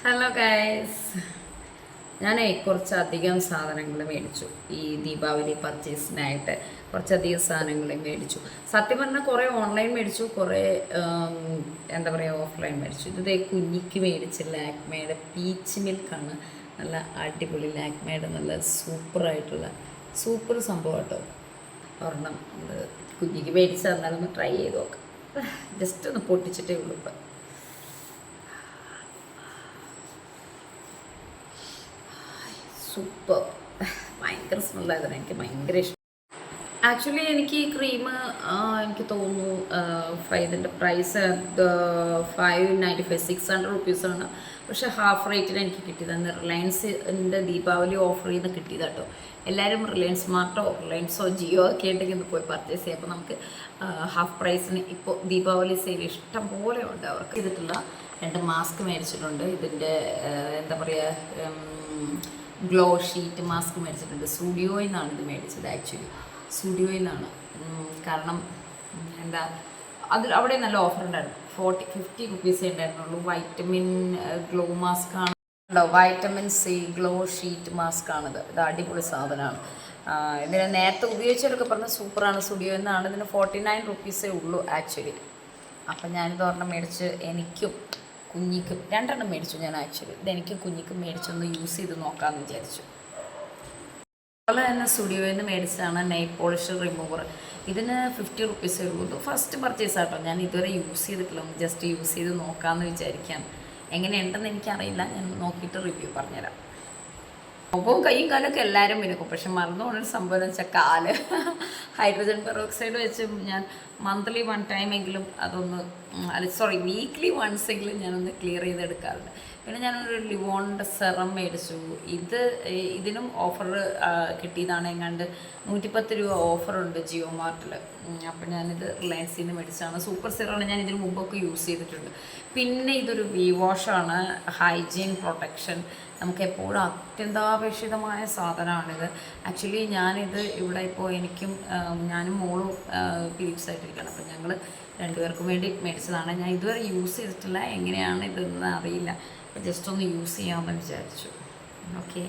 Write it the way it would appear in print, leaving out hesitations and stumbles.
Hello guys, ഞാൻ കുറച്ചധികം സാധനങ്ങൾ മേടിച്ചു. ഈ ദീപാവലി പർച്ചേസിനായിട്ട് കുറച്ചധികം സാധനങ്ങൾ മേടിച്ചു. സത്യം പറഞ്ഞാൽ കുറേ ഓൺലൈൻ മേടിച്ചു, കുറേ എന്താ പറയുക ഓഫ്ലൈൻ മേടിച്ചു. ഇത് കുഞ്ഞിക്ക് മേടിച്ച ലാക്മേയുടെ പീച്ച് മിൽക്കാണ്. നല്ല അടിപൊളി ലാക്മേയുടെ നല്ല സൂപ്പർ സംഭവം കേട്ടോ. ഒരെണ്ണം കുഞ്ഞിക്ക് മേടിച്ച് തന്നാലൊന്ന് ട്രൈ ചെയ്ത് നോക്കാം. ജസ്റ്റ് ഒന്ന് പൊട്ടിച്ചിട്ടേ ഉള്ളൂ ഇപ്പം. സൂപ്പർ, ഭയങ്കര സ്മെല്ലായിരുന്നു. എനിക്ക് ഭയങ്കര ഇഷ്ടം. ആക്ച്വലി എനിക്ക് ഈ ക്രീം എനിക്ക് തോന്നുന്നു ഇതിൻ്റെ പ്രൈസ് 595 600 റുപ്പീസാണ്. പക്ഷേ ഹാഫ് റേറ്റിന് എനിക്ക് കിട്ടിയതാണ്. റിലയൻസിൻ്റെ ദീപാവലി ഓഫർ ചെയ്ത് കിട്ടിയത് കേട്ടോ. എല്ലാവരും റിലയൻസ് സ്മാർട്ടോ റിലയൻസോ ജിയോ ഒക്കെ ഉണ്ടെങ്കിൽ ഒന്ന് പോയി പർച്ചേസ് ചെയ്യാം. അപ്പോൾ നമുക്ക് ഹാഫ് പ്രൈസിന് ഇപ്പോൾ ദീപാവലി സെയിൽ ഇഷ്ടം പോലെ ഉണ്ട്. അവർക്ക് ചെയ്തിട്ടുള്ള 2 മാസ്ക് മേടിച്ചിട്ടുണ്ട്. ഇതിൻ്റെ എന്താ പറയുക ഗ്ലോ ഷീറ്റ് മാസ്ക് മേടിച്ചിട്ടുണ്ട്. സ്റ്റുഡിയോയിൽ നിന്നാണ് ഇത് മേടിച്ചത്. ആക്ച്വലി സ്റ്റുഡിയോയിൽ നിന്നാണ്. കാരണം എന്താ അവിടെ നല്ല ഓഫർ ഉണ്ടായിരുന്നു. 50 റുപ്പീസേ ഉണ്ടായിരുന്നുള്ളൂ. വൈറ്റമിൻ ഗ്ലോ മാസ്ക് ആണ് ഉണ്ടോ, vitamin C glow sheet mask ആണിത്. ഇത് അടിപൊളി സാധനമാണ്. ഇതിന് നേരത്തെ ഉപയോഗിച്ചവരൊക്കെ പറഞ്ഞ സൂപ്പറാണ്. സ്റ്റുഡിയോയിൽ നിന്നാണ്. ഇതിന് 49 റുപ്പീസേ ഉള്ളൂ ആക്ച്വലി. അപ്പം ഞാനിത് ഒരെണ്ണം മേടിച്ച് എനിക്കും കുഞ്ഞിക്കും 2 മേടിച്ചു ഞാൻ. ആക്ച്വലി ഇതെനിക്കും കുഞ്ഞിക്കും മേടിച്ചൊന്ന് യൂസ് ചെയ്ത് നോക്കാമെന്ന് വിചാരിച്ചു. അതുപോലെ തന്നെ സ്റ്റുഡിയോയിൽ നിന്ന് മേടിച്ചതാണ് നെയിൽ പോളിഷ് റിമൂവർ. ഇതിന് 50 റുപ്പീസേ ഉള്ളൂ. ഫസ്റ്റ് പർച്ചേസ് ആട്ടോ. ഞാൻ ഇതുവരെ യൂസ് ചെയ്തിട്ടില്ല. ഒന്ന് ജസ്റ്റ് യൂസ് ചെയ്ത് നോക്കാമെന്ന് വിചാരിക്കാം. എങ്ങനെയുണ്ടെന്ന് എനിക്കറിയില്ല. ഞാൻ നോക്കിയിട്ട് റിവ്യൂ പറഞ്ഞുതരാം. മുഖവും കൈയും കാലൊക്കെ എല്ലാവരും വിനക്കും. പക്ഷെ മറന്നു പോകുന്നൊരു സംഭവം എന്ന് വെച്ചാൽ കാല്. ഹൈഡ്രജൻ പെറോക്സൈഡ് വെച്ച് ഞാൻ മന്ത്ലി 1 ടൈമെങ്കിലും വീക്ക്ലി വൺസ് എങ്കിലും ഞാനൊന്ന് ക്ലിയർ ചെയ്തെടുക്കാറുണ്ട്. പിന്നെ ഞാനൊരു ലിവോണിൻ്റെ സെറം മേടിച്ചു. ഇതിനും ഓഫർ കിട്ടിയതാണ്. എങ്ങാണ്ട് 110 രൂപ ഓഫറുണ്ട് ജിയോ മാർട്ടിൽ. അപ്പം ഞാനിത് റിലയൻസിൽ നിന്ന് മേടിച്ചതാണ്. സൂപ്പർ സെറമാണ്. ഞാൻ ഇതിന് മുമ്പൊക്കെ യൂസ് ചെയ്തിട്ടുണ്ട്. പിന്നെ ഇതൊരു വി വാഷാണ്. ഹൈജീൻ പ്രൊട്ടക്ഷൻ നമുക്ക് എപ്പോഴും അത്യന്താപേക്ഷിതമായ സാധനമാണിത്. ആക്ച്വലി ഞാനിത് ഇവിടെ ഇപ്പോൾ ഞാനും മോളും പീരീഡ്സ് ആയിട്ടിരിക്കുകയാണ്. അപ്പം ഞങ്ങൾ 2 പേർക്കും വേണ്ടി മേടിച്ചതാണ്. ഞാൻ ഇതുവരെ യൂസ് ചെയ്തിട്ടില്ല. എങ്ങനെയാണ് ഇതെന്ന് അറിയില്ല. അപ്പോൾ ജസ്റ്റ് ഒന്ന് യൂസ് ചെയ്യാമെന്ന് വിചാരിച്ചു. ഓക്കെ.